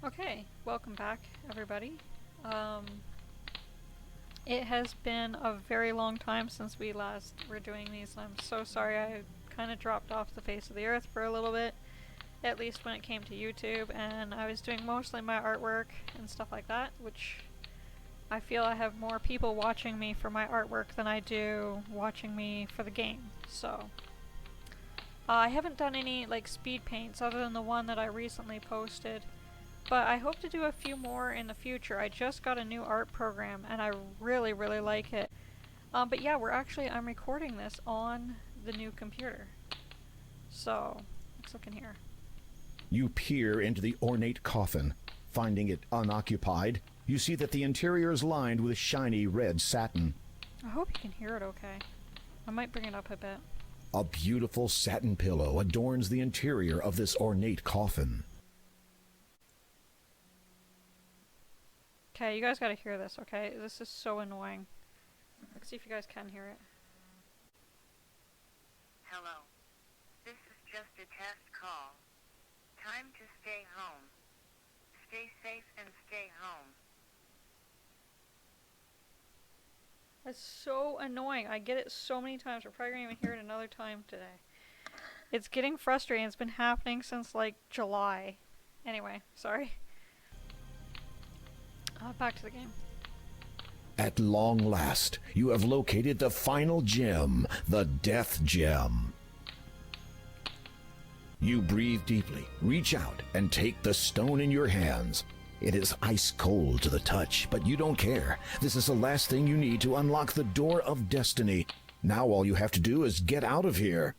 Okay, welcome back, everybody. It has been a very long time since we last were doing these. I'm so sorry I kind of dropped off the face of the earth for a little bit, at least when it came to YouTube, and I was doing mostly my artwork and stuff like that, which I feel I have more people watching me for my artwork than I do watching me for the game, so... I haven't done any, like, speed paints other than the one that I recently posted. But I hope to do a few more in the future. I just got a new art program and I really, really like it. But yeah, I'm recording this on the new computer. So, let's look in here. You peer into the ornate coffin. Finding it unoccupied, you see that the interior is lined with shiny red satin. I hope you can hear it okay. I might bring it up a bit. A beautiful satin pillow adorns the interior of this ornate coffin. Okay, you guys gotta hear this, okay? This is so annoying. Let's see if you guys can hear it. Hello. This is just a test call. Time to stay home. Stay safe and stay home. It's so annoying. I get it so many times. We're probably gonna even hear it another time today. It's getting frustrating. It's been happening since like July. Anyway, sorry. Back to the game. At long last, you have located the final gem, the Death Gem. You breathe deeply, reach out, and take the stone in your hands. It is ice cold to the touch, but you don't care. This is the last thing you need to unlock the door of destiny. Now all you have to do is get out of here.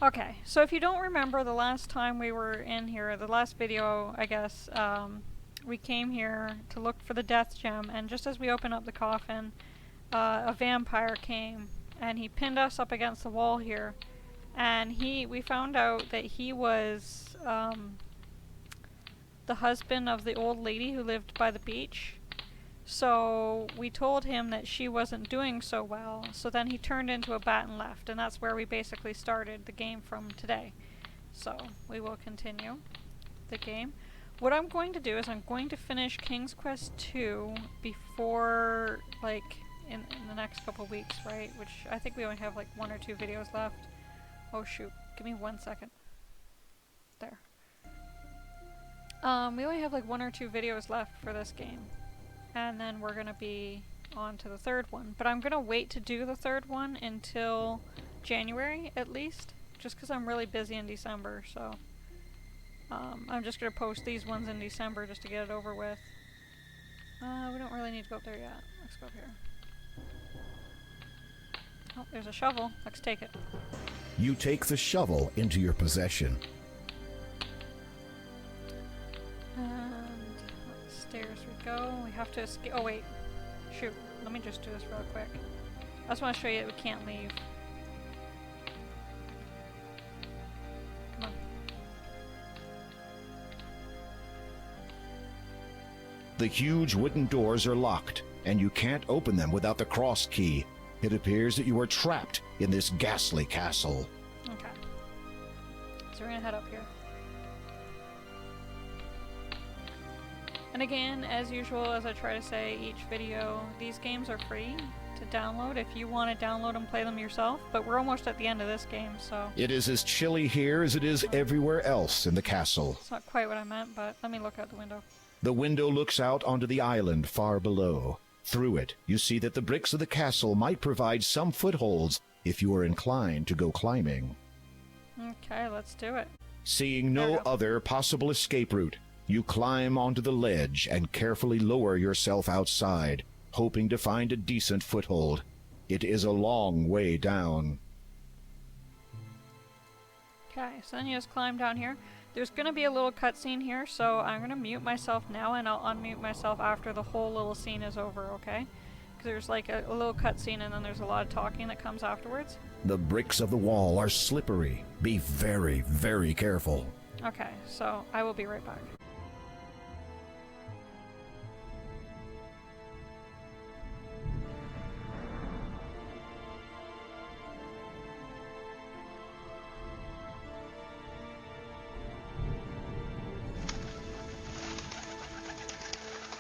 Okay, so if you don't remember the last time we were in here, the last video, I guess, we came here to look for the Death Gem, and just as we opened up the coffin, a vampire came, and he pinned us up against the wall here, and we found out that he was, the husband of the old lady who lived by the beach. So we told him that she wasn't doing so well, so then he turned into a bat and left, and that's where we basically started the game from today. So we will continue the game. What I'm going to do is I'm going to finish King's Quest 2 before, like, in the next couple weeks, right? Which I think we only have like 1 or 2 videos left. Oh shoot, give me 1 second. There. We only have like 1 or 2 videos left for this game. And then we're gonna be on to the third one. But I'm gonna wait to do the third one until January, at least. Just because I'm really busy in December, so... I'm just gonna post these ones in December just to get it over with. We don't really need to go up there yet. Let's go up here. Oh, there's a shovel. Let's take it. You take the shovel into your possession. Stairs we go. We have to escape. Oh wait, shoot. Let me just do this real quick. I just want to show you that we can't leave. Come on. The huge wooden doors are locked, and you can't open them without the cross key. It appears that you are trapped in this ghastly castle. Okay. So we're gonna head up here. And again, as usual, as I try to say each video, these games are free to download if you want to download and play them yourself, but we're almost at the end of this game, so... It is as chilly here as it is everywhere else in the castle. It's not quite what I meant, but let me look out the window. The window looks out onto the island far below. Through it, you see that the bricks of the castle might provide some footholds if you are inclined to go climbing. Okay, let's do it. Seeing no other possible escape route, you climb onto the ledge and carefully lower yourself outside, hoping to find a decent foothold. It is a long way down. Okay, so then you just climb down here. There's going to be a little cutscene here, so I'm going to mute myself now, and I'll unmute myself after the whole little scene is over, okay? Because there's like a little cutscene, and then there's a lot of talking that comes afterwards. The bricks of the wall are slippery. Be very, very careful. Okay, so I will be right back.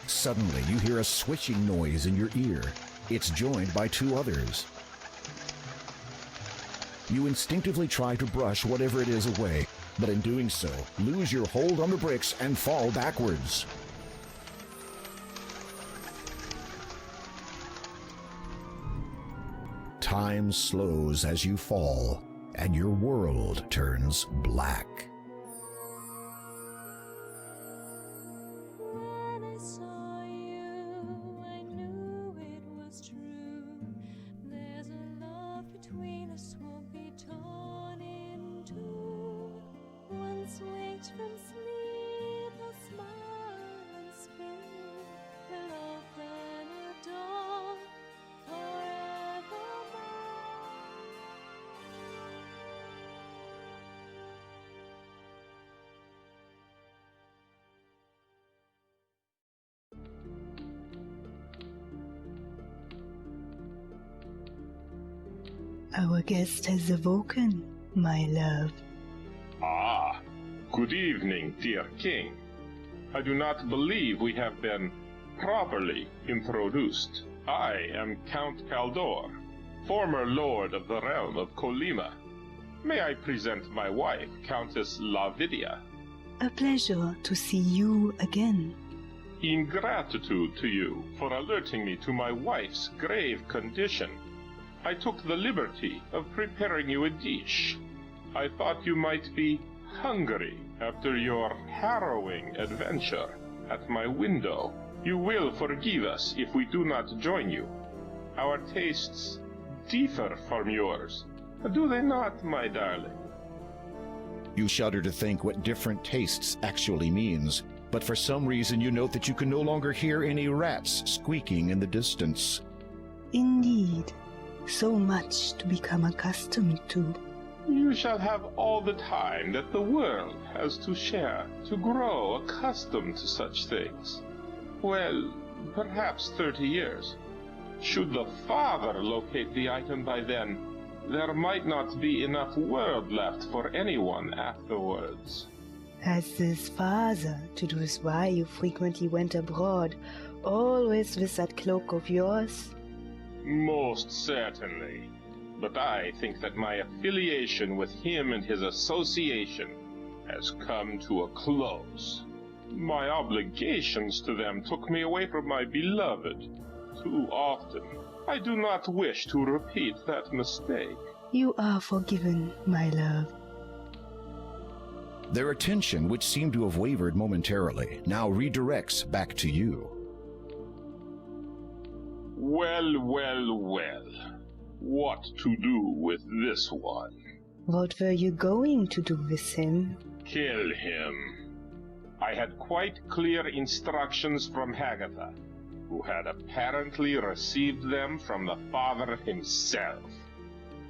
Suddenly, you hear a swishing noise in your ear. It's joined by two others. You instinctively try to brush whatever it is away, but in doing so, lose your hold on the bricks and fall backwards. Time slows as you fall, and your world turns black. When I saw you, I knew it was true. There's a love between us won't be torn in two. Once waked from sleep, a smile and speak. The love then adore forevermore. Our guest has awoken, my love. Ah, good evening, dear king. I do not believe we have been properly introduced. I am Count Kaldor, former lord of the realm of Colima. May I present my wife, Countess Lavidia? A pleasure to see you again. In gratitude to you for alerting me to my wife's grave condition, I took the liberty of preparing you a dish. I thought you might be hungry after your harrowing adventure at my window. You will forgive us if we do not join you. Our tastes differ from yours, do they not, my darling? You shudder to think what different tastes actually means, but for some reason you note that you can no longer hear any rats squeaking in the distance. Indeed, so much to become accustomed to. You shall have all the time that the world has to share to grow accustomed to such things. Well, perhaps 30 years. Should the father locate the item by then, there might not be enough world left for anyone afterwards. As his father, that was why you frequently went abroad, always with that cloak of yours. Most certainly. But I think that my affiliation with him and his association has come to a close. My obligations to them took me away from my beloved too often. I do not wish to repeat that mistake. You are forgiven, my love. Their attention, which seemed to have wavered momentarily, now redirects back to you. Well, well, well. What to do with this one? What were you going to do with him? Kill him. I had quite clear instructions from Hagatha, who had apparently received them from the father himself.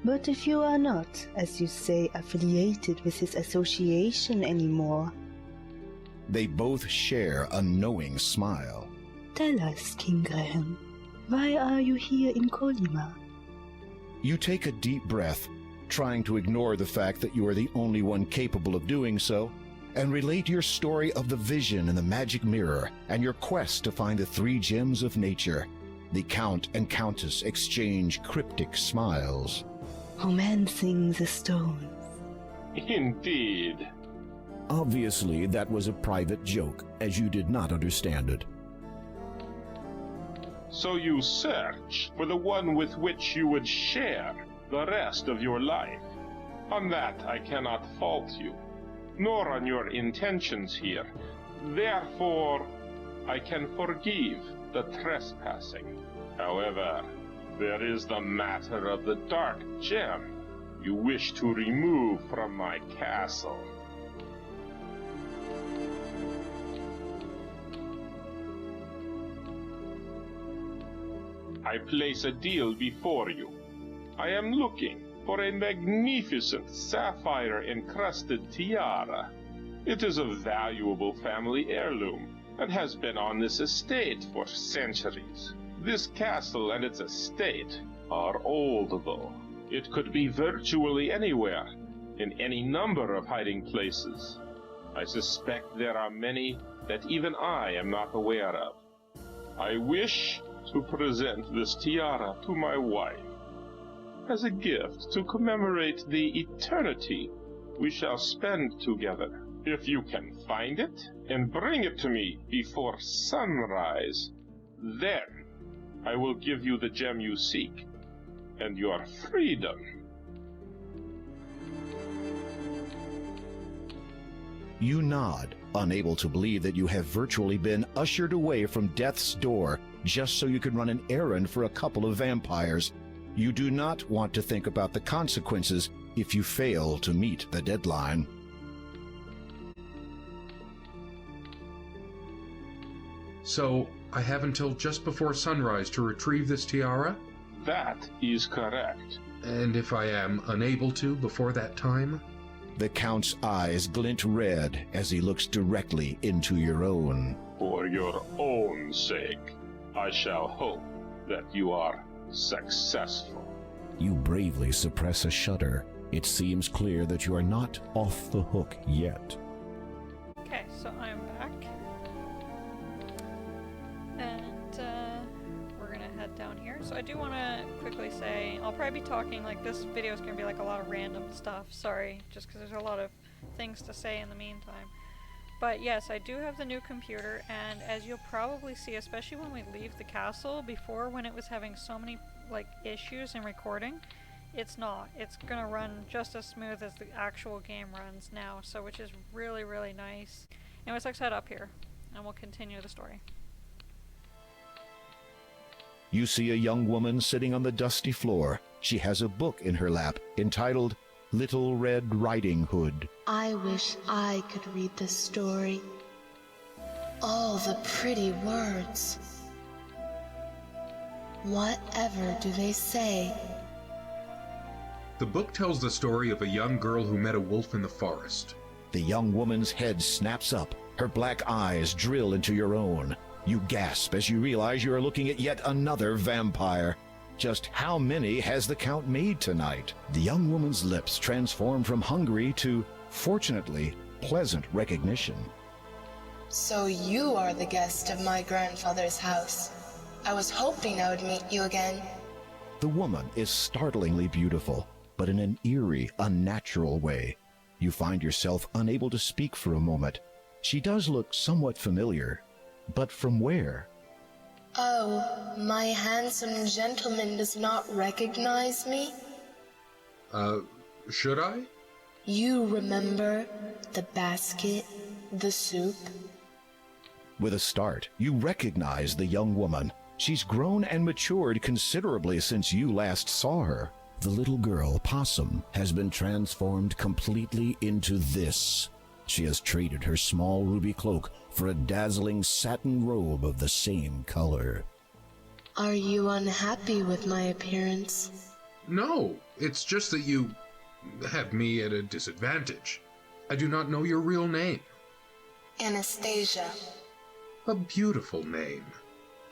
But if you are not, as you say, affiliated with his association anymore, They both share a knowing smile. tell us, King Graham, why are you here in Colima? You take a deep breath, trying to ignore the fact that you are the only one capable of doing so, and relate your story of the vision in the magic mirror and your quest to find the 3 gems of nature. The Count and Countess exchange cryptic smiles. Romancing the stones. Indeed. Obviously, that was a private joke, as you did not understand it. So you search for the one with which you would share the rest of your life. On that I cannot fault you, nor on your intentions here. Therefore, I can forgive the trespassing. However, there is the matter of the dark gem you wish to remove from my castle. I place a deal before you. I am looking for a magnificent sapphire-encrusted tiara. It is a valuable family heirloom and has been on this estate for centuries. This castle and its estate are old, though. It could be virtually anywhere, in any number of hiding places. I suspect there are many that even I am not aware of. I wish to present this tiara to my wife as a gift to commemorate the eternity we shall spend together. If you can find it and bring it to me before sunrise, then I will give you the gem you seek and your freedom. You nod, unable to believe that you have virtually been ushered away from death's door just so you can run an errand for a couple of vampires. You do not want to think about the consequences if you fail to meet the deadline. So, I have until just before sunrise to retrieve this tiara? That is correct. And if I am unable to before that time? The Count's eyes glint red as he looks directly into your own. For your own sake, I shall hope that you are successful. You bravely suppress a shudder. It seems clear that you are not off the hook yet. Okay, so I'm back. And we're gonna head down here. So I do want to quickly say, I'll probably be talking, like, this video is gonna be like a lot of random stuff. Sorry, just because there's a lot of things to say in the meantime. But yes, I do have the new computer, and as you'll probably see, especially when we leave the castle, before when it was having so many like issues in recording, it's not. It's gonna run just as smooth as the actual game runs now, so which is really, really nice. Anyways, let's head up here, and we'll continue the story. You see a young woman sitting on the dusty floor. She has a book in her lap entitled Little Red Riding Hood. I wish I could read this story. All the pretty words. Whatever do they say? The book tells the story of a young girl who met a wolf in the forest. The young woman's head snaps up. Her black eyes drill into your own. You gasp as you realize you are looking at yet another vampire. Just how many has the Count made tonight? The young woman's lips transform from hungry to, fortunately, pleasant recognition. So you are the guest of my grandfather's house. I was hoping I would meet you again. The woman is startlingly beautiful, but in an eerie, unnatural way. You find yourself unable to speak for a moment. She does look somewhat familiar, but from where? Oh, my handsome gentleman does not recognize me? Should I? You remember the basket, the soup? With a start, you recognize the young woman. She's grown and matured considerably since you last saw her. The little girl, Possum, has been transformed completely into this. She has traded her small ruby cloak for a dazzling satin robe of the same color. Are you unhappy with my appearance? No, it's just that you have me at a disadvantage. I do not know your real name. Anastasia. A beautiful name.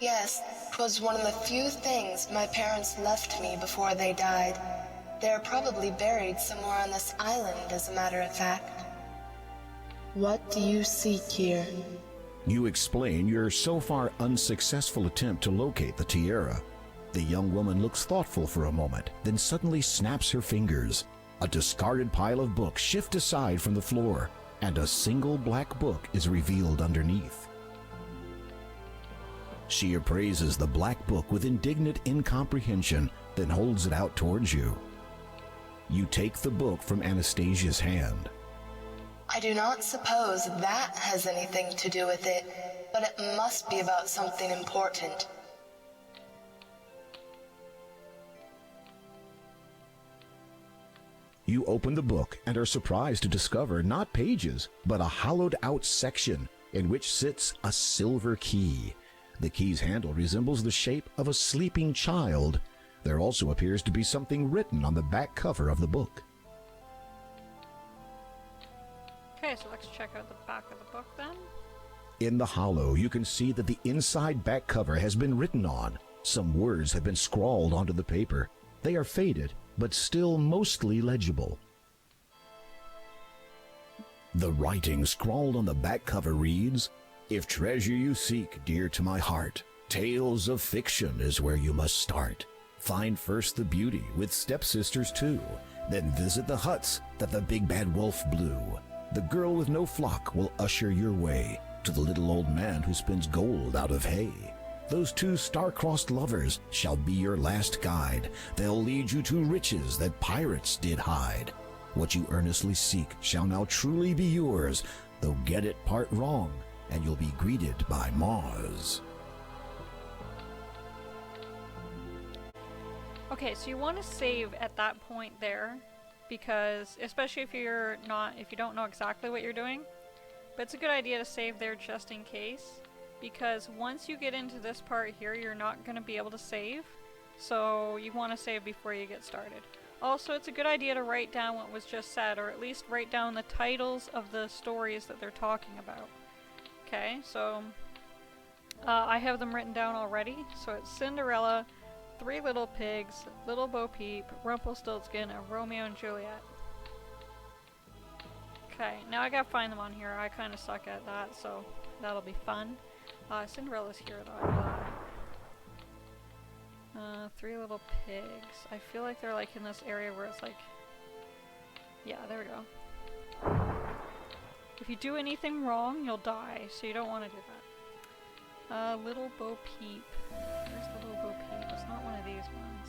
Yes, 'twas one of the few things my parents left me before they died. They're probably buried somewhere on this island, as a matter of fact. What do you seek here? You explain your so far unsuccessful attempt to locate the tiara. The young woman looks thoughtful for a moment, then suddenly snaps her fingers. A discarded pile of books shift aside from the floor, and a single black book is revealed underneath. She appraises the black book with indignant incomprehension, then holds it out towards you. You take the book from Anastasia's hand. I do not suppose that has anything to do with it, but it must be about something important. You open the book and are surprised to discover not pages, but a hollowed-out section in which sits a silver key. The key's handle resembles the shape of a sleeping child. There also appears to be something written on the back cover of the book. Okay, so let's check out the back of the book then. In the hollow, you can see that the inside back cover has been written on. Some words have been scrawled onto the paper. They are faded, but still mostly legible. The writing scrawled on the back cover reads, "If treasure you seek, dear to my heart, Tales of fiction is where you must start. Find first the beauty with stepsisters too, then visit the huts that the big bad wolf blew. The girl with no flock will usher your way to the little old man who spins gold out of hay. Those two star-crossed lovers shall be your last guide. They'll lead you to riches that pirates did hide. What you earnestly seek shall now truly be yours, though get it part wrong, and you'll be greeted by Mars. Okay, so you want to save at that point there, because especially if you don't know exactly what you're doing, but it's a good idea to save there just in case, because once you get into this part here, you're not going to be able to save, so you want to save before you get started. Also, it's a good idea to write down what was just said, or at least write down the titles of the stories that they're talking about. Okay, so I have them written down already, so it's Cinderella, Three Little Pigs, Little Bo Peep, Rumpelstiltskin, and Romeo and Juliet. Okay, now I gotta find them on here. I kinda suck at that, so that'll be fun. Cinderella's here though. Three Little Pigs. I feel like they're like in this area where it's like... Yeah, there we go. If you do anything wrong, you'll die, so you don't want to do that. Little Bo Peep. Where's the Little Bo Peep? It's not one of these ones.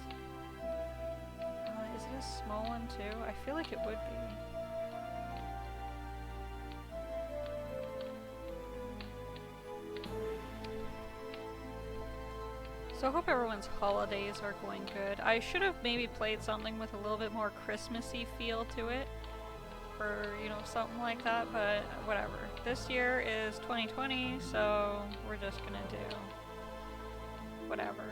Is it a small one too? I feel like it would be. So I hope everyone's holidays are going good. I should have maybe played something with a little bit more Christmassy feel to it. Or, you know, something like that, but whatever. This year is 2020, so we're just gonna do whatever.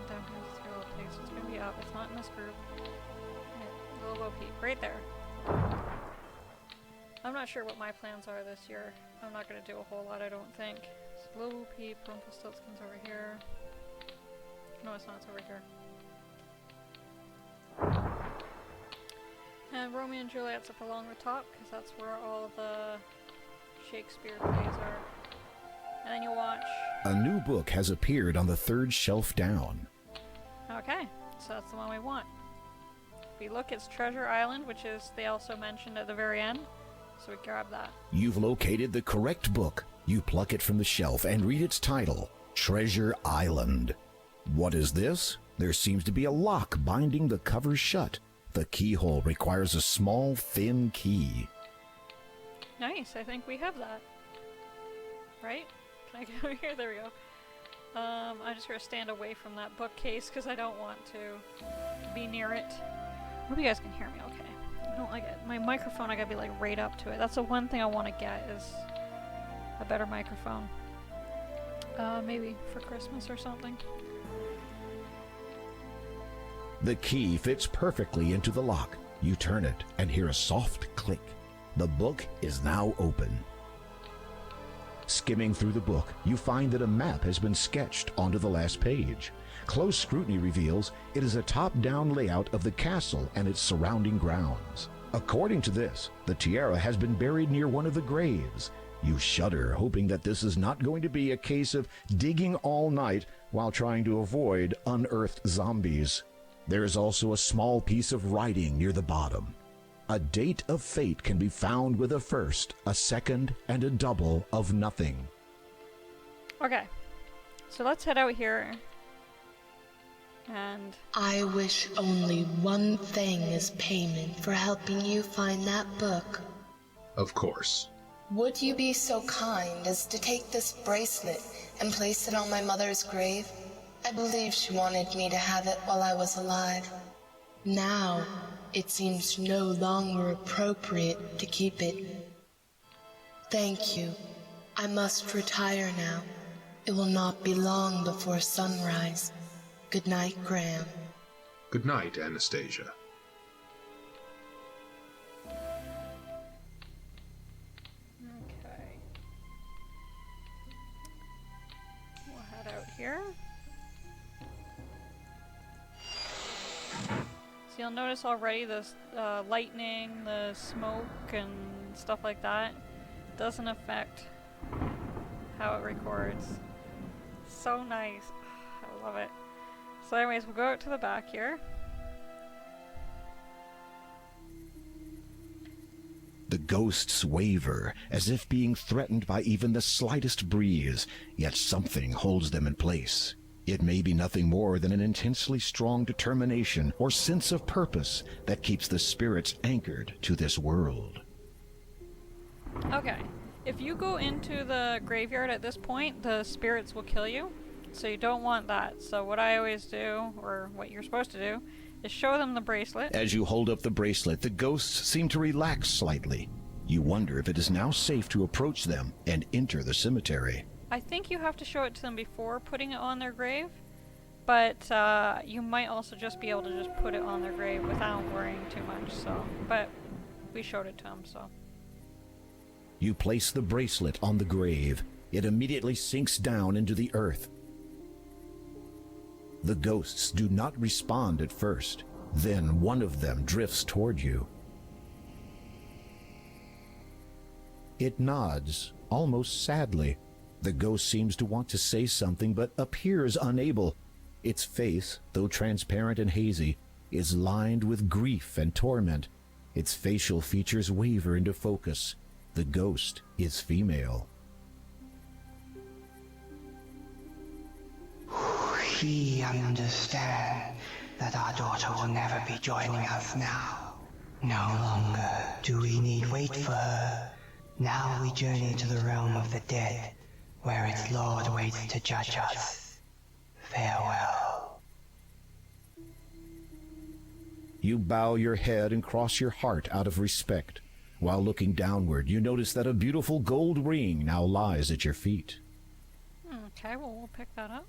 Down here's Three Little Pigs. It's gonna be up. It's not in this group. Yeah, Little Bo Peep, right there. I'm not sure what my plans are this year. I'm not gonna do a whole lot, I don't think. So Little Bo Peep, Rumpelstiltskin's over here. No, it's not. It's over here. And Romeo and Juliet's up along the top, because that's where all the Shakespeare plays are. And then you watch... A new book has appeared on the third shelf down. Okay, so that's the one we want. If we look, it's Treasure Island, which is, they also mentioned at the very end. So we grab that. You've located the correct book. You pluck it from the shelf and read its title, Treasure Island. What is this? There seems to be a lock binding the cover shut. The keyhole requires a small, thin key. Nice, I think we have that. Right? Can I get over here? There we go. I'm just gonna stand away from that bookcase because I don't want to be near it. I hope you guys can hear me okay. I don't like it. My microphone, I gotta be like right up to it. That's the one thing I want to get is a better microphone. Maybe for Christmas or something. The key fits perfectly into the lock. You turn it and hear a soft click. The book is now open. Skimming through the book, you find that a map has been sketched onto the last page. Close scrutiny reveals it is a top-down layout of the castle and its surrounding grounds. According to this, the tiara has been buried near one of the graves. You shudder, hoping that this is not going to be a case of digging all night while trying to avoid unearthed zombies. There is also a small piece of writing near the bottom. A date of fate can be found with a first, a second, and a double of nothing. Okay, so let's head out here. And I wish only one thing as payment for helping you find that book. Of course. Would you be so kind as to take this bracelet and place it on my mother's grave? I believe she wanted me to have it while I was alive. Now, it seems no longer appropriate to keep it. Thank you. I must retire now. It will not be long before sunrise. Good night, Graham. Good night, Anastasia. okay. We'll head out here. So you'll notice already this lightning, the smoke, and stuff like that doesn't affect how it records. So nice. I love it. So anyways, we'll go out to the back here. The ghosts waver, as if being threatened by even the slightest breeze, yet something holds them in place. It may be nothing more than an intensely strong determination or sense of purpose that keeps the spirits anchored to this world. Okay. If you go into the graveyard at this point, the spirits will kill you. So you don't want that. So what I always do, or what you're supposed to do, is show them the bracelet. As you hold up the bracelet, the ghosts seem to relax slightly. You wonder if it is now safe to approach them and enter the cemetery. I think you have to show it to them before putting it on their grave, but you might also just be able to just put it on their grave without worrying too much. So, but we showed it to them, so. You place the bracelet on the grave. It immediately sinks down into the earth. The ghosts do not respond at first. Then one of them drifts toward you. It nods, almost sadly. The ghost seems to want to say something, but appears unable. Its face, though transparent and hazy, is lined with grief and torment. Its facial features waver into focus. The ghost is female. We understand that our daughter will never be joining us now. No longer do we need wait for her. Now we journey to the realm of the dead, where its lord waits to judge us. Farewell. You bow your head and cross your heart out of respect. While looking downward, you notice that a beautiful gold ring now lies at your feet. Okay, well, we'll pick that up.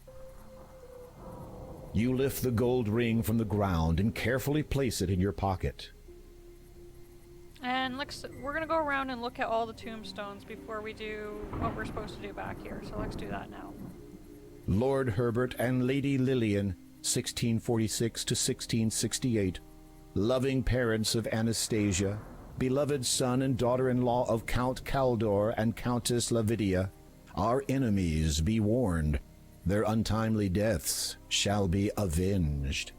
You lift the gold ring from the ground and carefully place it in your pocket. And we're going to go around and look at all the tombstones before we do what we're supposed to do back here. So let's do that now. Lord Herbert and Lady Lillian, 1646 to 1668. Loving parents of Anastasia, beloved son and daughter-in-law of Count Caldor and Countess Lavidia. Our enemies, be warned. Their untimely deaths shall be avenged.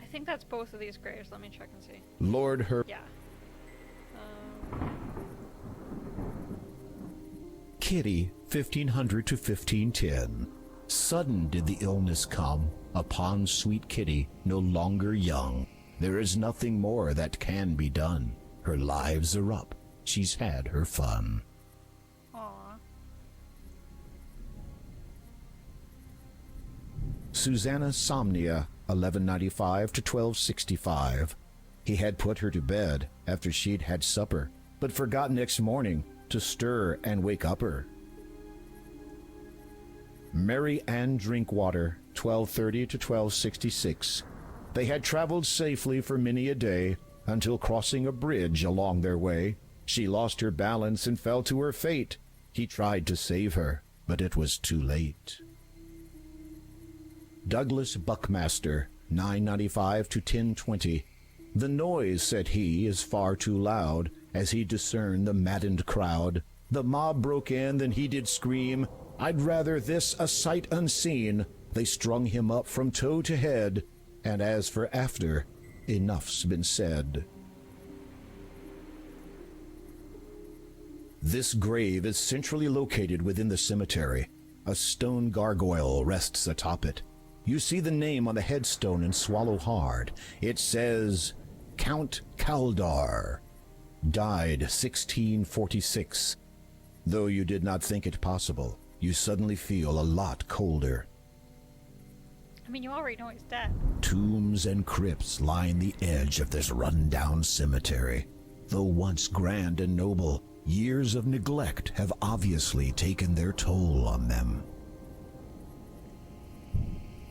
I think that's both of these graves. Let me check and see. Lord Herbert. Yeah. Kitty, 1500 to 1510. Sudden did the illness come upon sweet Kitty, no longer young. There is nothing more that can be done. Her lives are up. She's had her fun. Susanna Somnia, 1195 to 1265. He had put her to bed after she'd had supper, but forgot next morning to stir and wake up her. Mary Ann Drinkwater, 1230 to 1266. They had traveled safely for many a day until crossing a bridge along their way. She lost her balance and fell to her fate. He tried to save her, but it was too late. Douglas Buckmaster, 995 to 1020. The noise, said he, is far too loud, as he discerned the maddened crowd. The mob broke in, then he did scream, I'd rather this a sight unseen. They strung him up from toe to head, and as for after, enough's been said. This grave is centrally located within the cemetery. A stone gargoyle rests atop it. You see the name on the headstone and swallow hard. It says, Count Caldor, died 1646. Though you did not think it possible, you suddenly feel a lot colder. I mean, you already know he's dead. Tombs and crypts line the edge of this run-down cemetery. Though once grand and noble, years of neglect have obviously taken their toll on them.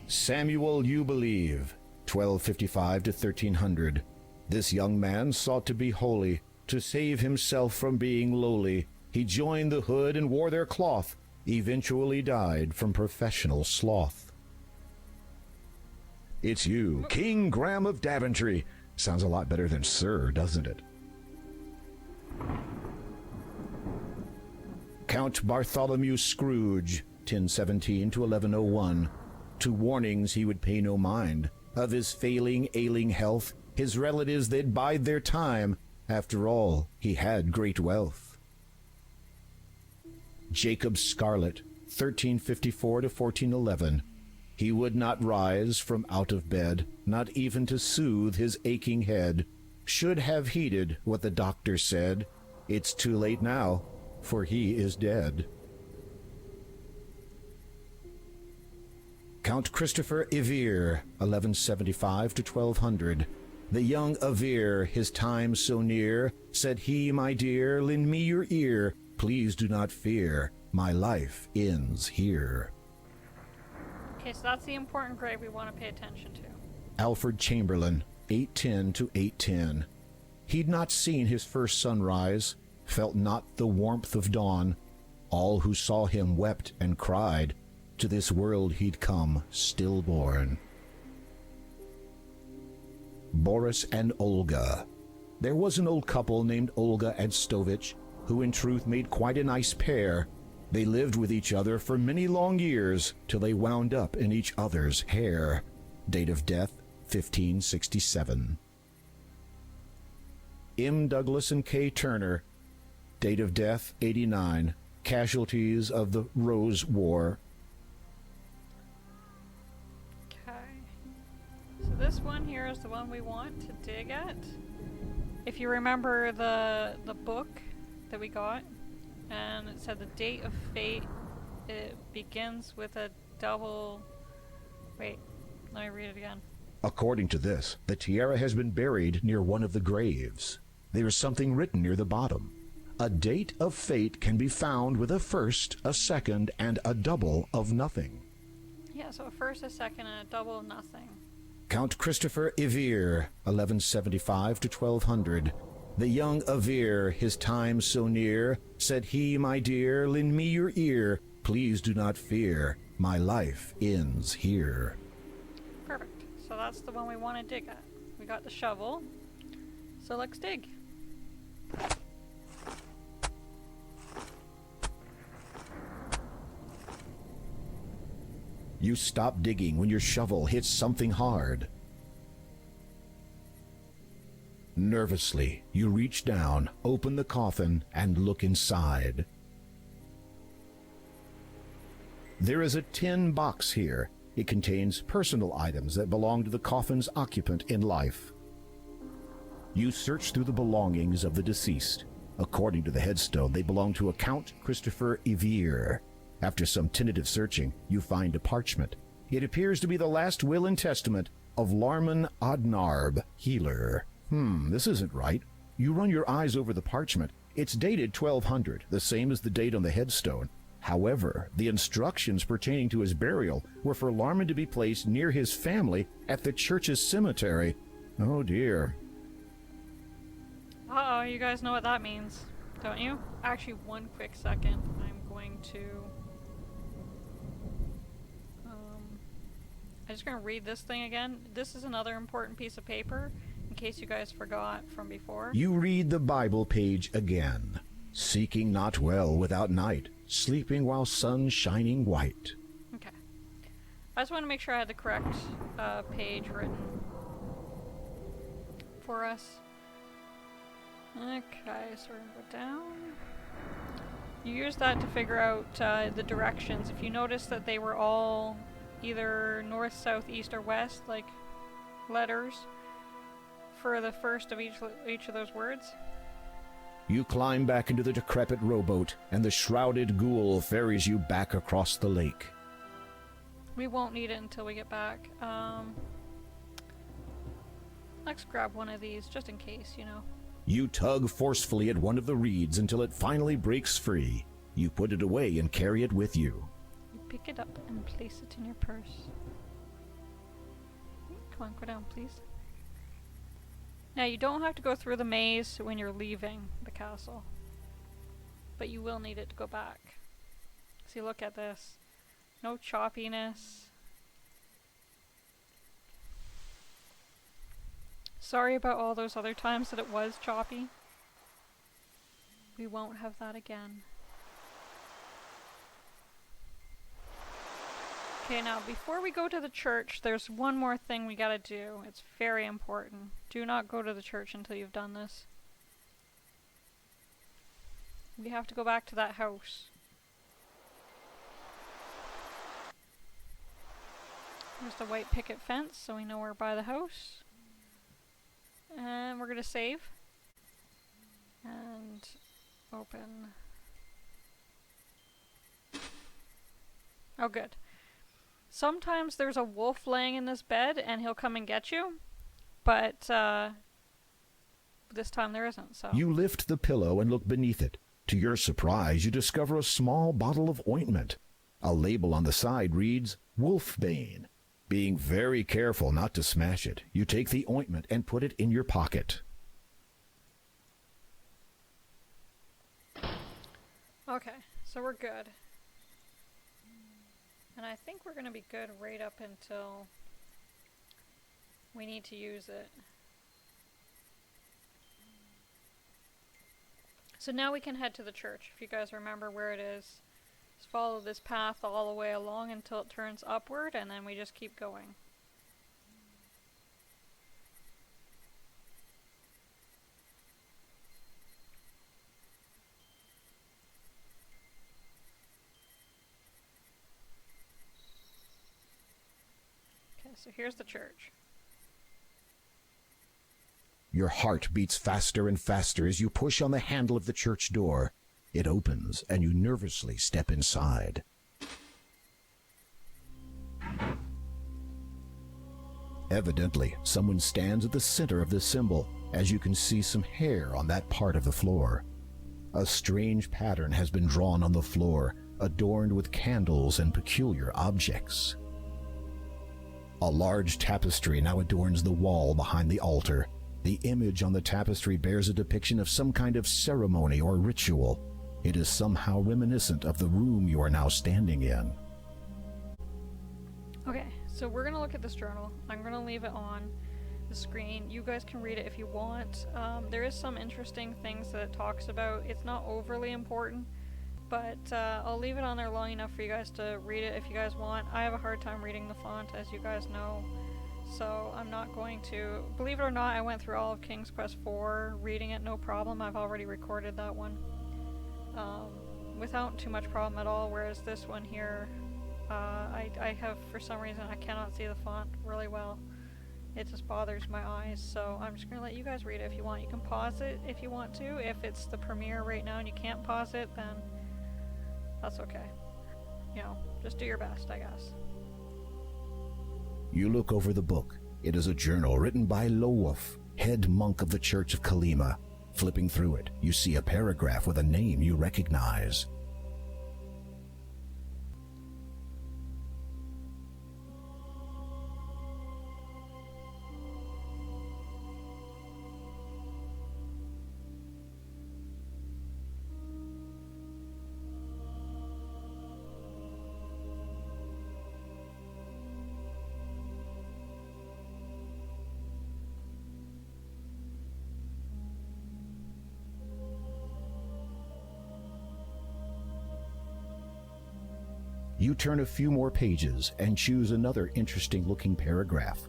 Samuel You Believe, 1255 to 1300. This young man sought to be holy, to save himself from being lowly. He joined the hood and wore their cloth, eventually died from professional sloth. It's you, King Graham of Daventry. Sounds a lot better than Sir, doesn't it? Count Bartholomew Scrooge, 1017 to 1101. To warnings he would pay no mind. Of his ailing health, his relatives they'd bide their time. After all, he had great wealth. Jacob Scarlet, 1354 to 1411. He would not rise from out of bed, not even to soothe his aching head. Should have heeded what the doctor said. It's too late now, for he is dead. Count Christopher Ivere, 1175 to 1200. The young Ivere, his time so near, said he, my dear, lend me your ear. Please do not fear, my life ends here. Okay, so that's the important grade we want to pay attention to. Alfred Chamberlain, 810 to 810. He'd not seen his first sunrise, felt not the warmth of dawn. All who saw him wept and cried. To this world he'd come stillborn. Boris and Olga. There was an old couple named Olga and Stovich, who in truth made quite a nice pair. They lived with each other for many long years, till they wound up in each other's hair. Date of death, 1567. M. Douglas and K. Turner. Date of death, 89. Casualties of the Rose War. So this one here is the one we want to dig at. If you remember the book that we got, and it said the date of fate, it begins with a double... Wait, let me read it again. According to this, the tiara has been buried near one of the graves. There is something written near the bottom. A date of fate can be found with a first, a second, and a double of nothing. Yeah, so a first, a second, and a double of nothing. Count Christopher Ivere, 1175 to 1200. The young Ivere, his time so near, said he, my dear, lend me your ear. Please do not fear, my life ends here. Perfect. So that's the one we want to dig at. We got the shovel. So let's dig. You stop digging when your shovel hits something hard. Nervously, you reach down, open the coffin, and look inside. There is a tin box here. It contains personal items that belong to the coffin's occupant in life. You search through the belongings of the deceased. According to the headstone, they belong to a Count Christopher Ivere. After some tentative searching, you find a parchment. It appears to be the last will and testament of Larman Odnarb, healer. This isn't right. You run your eyes over the parchment. It's dated 1200, the same as the date on the headstone. However, the instructions pertaining to his burial were for Larman to be placed near his family at the church's cemetery. Oh dear. Uh-oh, you guys know what that means, don't you? Actually, one quick second. I'm going to... I'm just going to read this thing again. This is another important piece of paper, in case you guys forgot from before. You read the Bible page again. Seeking not well without night, sleeping while sun shining white. Okay. I just want to make sure I had the correct page written for us. Okay, so we're going to go down. You use that to figure out the directions. If you notice that they were all either north, south, east, or west, like letters, for the first of each of those words. You climb back into the decrepit rowboat, and the shrouded ghoul ferries you back across the lake. We won't need it until we get back. Let's grab one of these, just in case, you know. You tug forcefully at one of the reeds until it finally breaks free. You put it away and carry it with you. You pick it up and place it in your purse. Come on, go down, please. Now, you don't have to go through the maze when you're leaving the castle, but you will need it to go back. See, look at this. No choppiness. Sorry about all those other times that it was choppy. We won't have that again. Okay, now before we go to the church, there's one more thing we gotta do. It's very important. Do not go to the church until you've done this. We have to go back to that house. There's the white picket fence, so we know we're by the house. And we're gonna save. And open. Oh, good. Sometimes there's a wolf laying in this bed and he'll come and get you, but this time there isn't, so. You lift the pillow and look beneath it. To your surprise, you discover a small bottle of ointment. A label on the side reads, Wolfbane. Being very careful not to smash it, you take the ointment and put it in your pocket. Okay, so we're good. And I think we're going to be good right up until we need to use it. So now we can head to the church, if you guys remember where it is. Just follow this path all the way along until it turns upward, and then we just keep going. Okay, so here's the church. Your heart beats faster and faster as you push on the handle of the church door. It opens, and you nervously step inside. Evidently, someone stands at the center of the symbol, as you can see some hair on that part of the floor. A strange pattern has been drawn on the floor, adorned with candles and peculiar objects. A large tapestry now adorns the wall behind the altar. The image on the tapestry bears a depiction of some kind of ceremony or ritual. It is somehow reminiscent of the room you are now standing in. Okay, so we're going to look at this journal. I'm going to leave it on the screen. You guys can read it if you want. There is some interesting things that it talks about. It's not overly important, but I'll leave it on there long enough for you guys to read it if you guys want. I have a hard time reading the font, as you guys know, so I'm not going to. Believe it or not, I went through all of King's Quest IV, reading it no problem. I've already recorded that one without too much problem at all, whereas this one here, I have, for some reason, I cannot see the font really well. It just bothers my eyes, so I'm just going to let you guys read it if you want. You can pause it if you want to. If it's the premiere right now and you can't pause it, then that's okay. You know, just do your best, I guess. You look over the book. It is a journal written by Lowolf, head monk of the Church of Kalima. Flipping through it, you see a paragraph with a name you recognize. You turn a few more pages and choose another interesting-looking paragraph.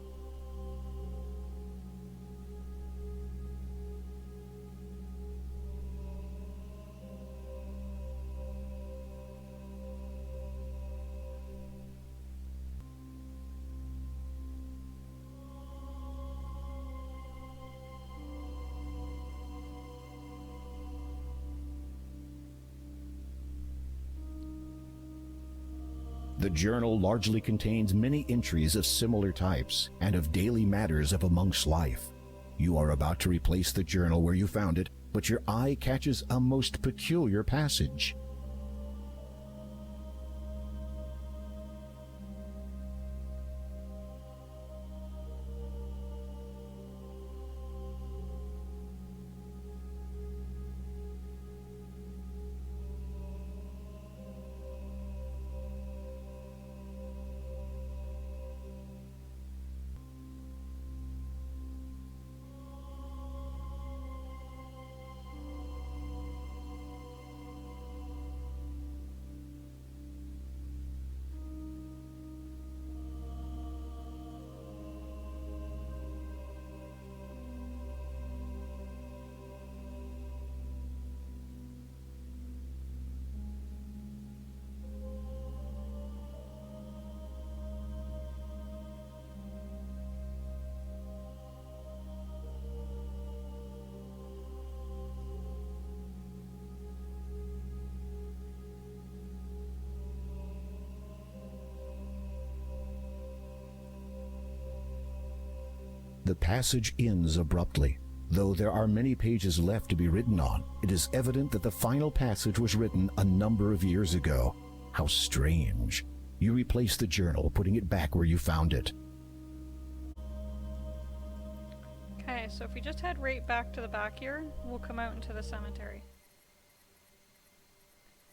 The journal largely contains many entries of similar types and of daily matters of a monk's life. You are about to replace the journal where you found it, but your eye catches a most peculiar passage. The passage ends abruptly. Though there are many pages left to be written on, it is evident that the final passage was written a number of years ago. How strange. You replace the journal, putting it back where you found it. Okay, so if we just head right back to the back here, we'll come out into the cemetery.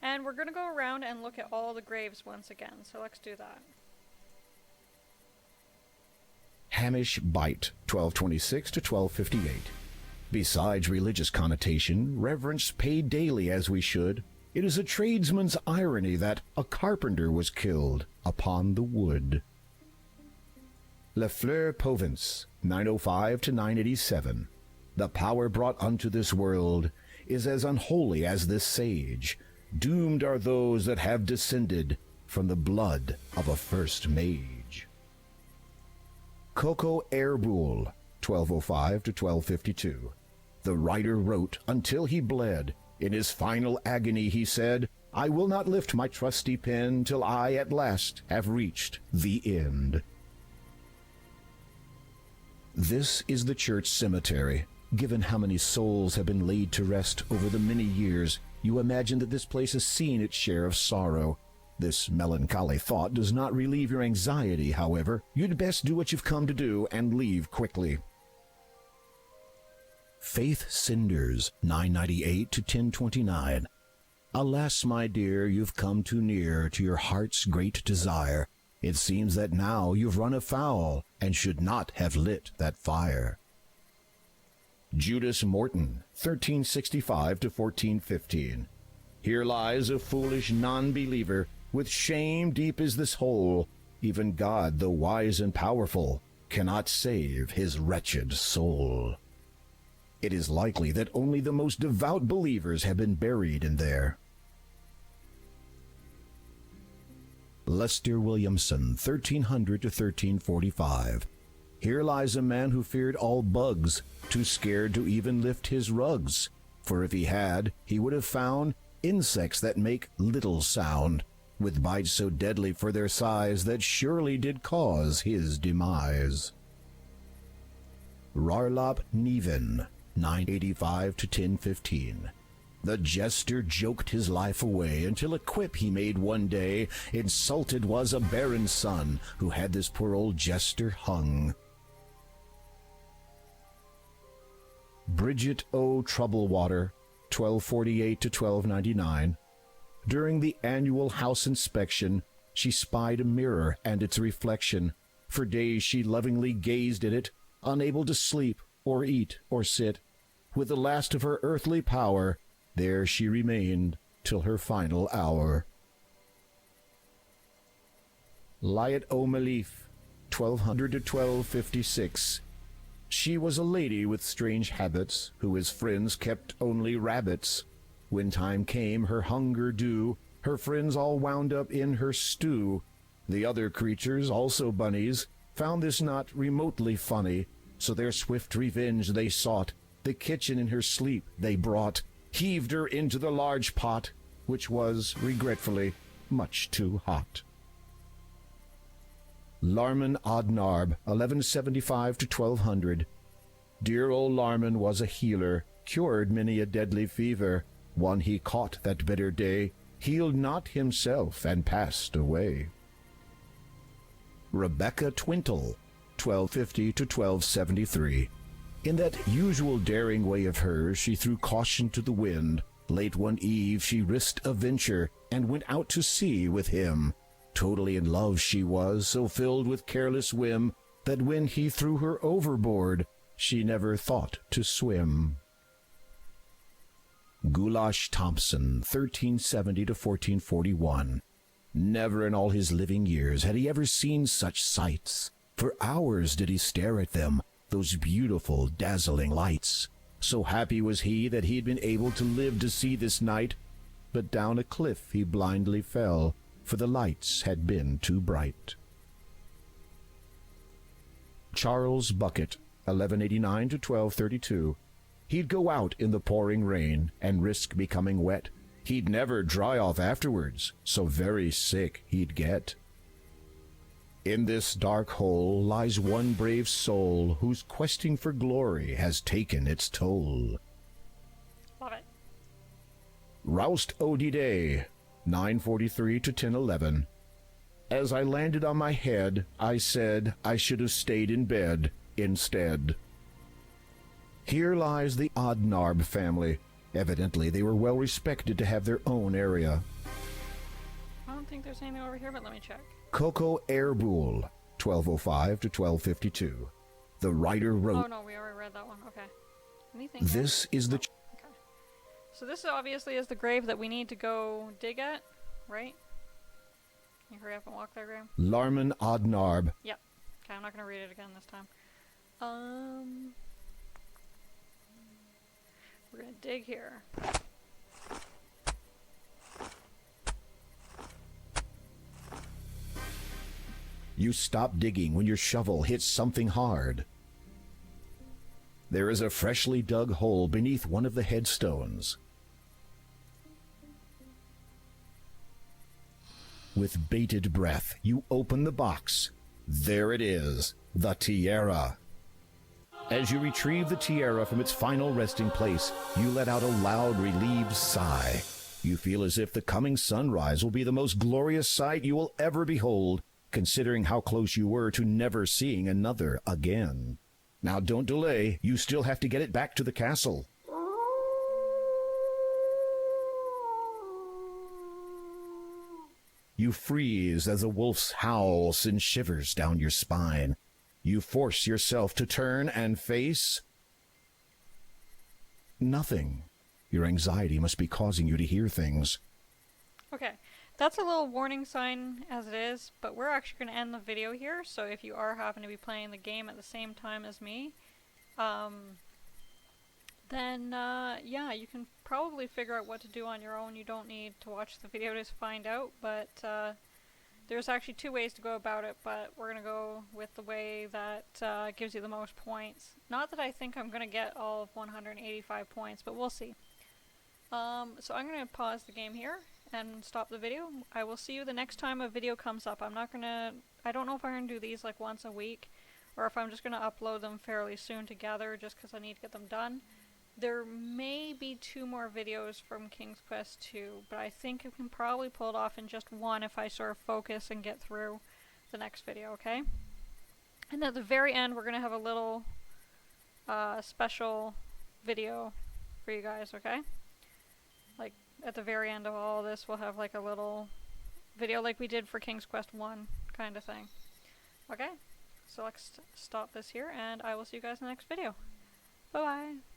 And we're going to go around and look at all the graves once again, so let's do that. Hamish Bite, 1226 to 1258. Besides religious connotation, reverence paid daily as we should, it is a tradesman's irony that a carpenter was killed upon the wood. Le Fleur Povence, 905 to 987. The power brought unto this world is as unholy as this sage. Doomed are those that have descended from the blood of a first mage. Coco Airboul, 1205 to 1252. The writer wrote until he bled. In his final agony he said, I will not lift my trusty pen till I at last have reached the end. This is the church cemetery. Given how many souls have been laid to rest over the many years, you imagine that this place has seen its share of sorrow. This melancholy thought does not relieve your anxiety, however. You'd best do what you've come to do and leave quickly. Faith Cinders, 998 to 1029. Alas, my dear, you've come too near to your heart's great desire. It seems that now you've run afoul and should not have lit that fire. Judas Morton, 1365 to 1415. Here lies a foolish non-believer, with shame deep is this hole. Even God, though wise and powerful, cannot save his wretched soul. It is likely that only the most devout believers have been buried in there. Lester Williamson, 1300 to 1345. Here lies a man who feared all bugs, too scared to even lift his rugs. For if he had, he would have found insects that make little sound, with bites so deadly for their size that surely did cause his demise. Rarlop Neven, 985 to 1015. The jester joked his life away until a quip he made one day. Insulted was a baron's son who had this poor old jester hung. Bridget O. Troublewater, 1248 to 1299. During the annual house inspection, she spied a mirror and its reflection. For days she lovingly gazed at it, unable to sleep or eat or sit. With the last of her earthly power, there she remained till her final hour. Lyot O'Maleef, 1200 to 1256. She was a lady with strange habits, who as friends kept only rabbits. When time came her hunger due, her friends all wound up in her stew. The other creatures, also bunnies, found this not remotely funny, so their swift revenge they sought. The kitchen in her sleep they brought, heaved her into the large pot, which was, regretfully, much too hot. Larman Odnarb, 1175 to 1200. Dear old Larman was a healer, cured many a deadly fever. One he caught that bitter day, healed not himself and passed away. Rebecca Twintle, 1250 to 1273. In that usual daring way of hers, she threw caution to the wind. Late one eve she risked a venture, and went out to sea with him. Totally in love she was, so filled with careless whim, that when he threw her overboard, she never thought to swim. Goulash Thompson, 1370 to 1441. Never in all his living years had he ever seen such sights. For hours did he stare at them, those beautiful, dazzling lights. So happy was he that he had been able to live to see this night. But down a cliff he blindly fell, for the lights had been too bright. Charles Bucket, 1189 to 1232. He'd go out in the pouring rain and risk becoming wet. He'd never dry off afterwards, so very sick he'd get. In this dark hole lies one brave soul whose questing for glory has taken its toll. Love it. Roust Odide, 9:43 to 10:11. As I landed on my head, I said I should have stayed in bed instead. Here lies the Odnarb family. Evidently, they were well respected to have their own area. I don't think there's anything over here, but let me check. Coco Airboul, 12:05 to 12:52. The writer wrote... Oh no, we already read that one. Okay. Anything This is the... Okay. So this obviously is the grave that we need to go dig at, right? Can you hurry up and walk there, Graham? Larman Odnarb. Yep. Okay, I'm not gonna read it again this time. We're gonna dig here. You stop digging when your shovel hits something hard. There is a freshly dug hole beneath one of the headstones. With bated breath, you open the box. There it is, the tiara. As you retrieve the tiara from its final resting place, you let out a loud, relieved sigh. You feel as if the coming sunrise will be the most glorious sight you will ever behold, considering how close you were to never seeing another again. Now don't delay, you still have to get it back to the castle. You freeze as a wolf's howl sends shivers down your spine. You force yourself to turn and face... nothing. Your anxiety must be causing you to hear things. Okay, that's a little warning sign as it is, but we're actually going to end the video here, so if you are happen to be playing the game at the same time as me, then yeah, you can probably figure out what to do on your own. You don't need to watch the video to find out, but there's actually two ways to go about it, but we're going to go with the way that gives you the most points. Not that I think I'm going to get all of 185 points, but we'll see. So I'm going to pause the game here and stop the video. I will see you the next time a video comes up. I don't know if I'm going to do these like once a week, or if I'm just going to upload them fairly soon together just because I need to get them done. There may be 2 more videos from King's Quest 2, but I think I can probably pull it off in just one if I sort of focus and get through the next video, okay? And at the very end, we're going to have a little special video for you guys, okay? Like, at the very end of all this, we'll have like a little video like we did for King's Quest 1 kind of thing. Okay? So let's stop this here, and I will see you guys in the next video. Bye-bye!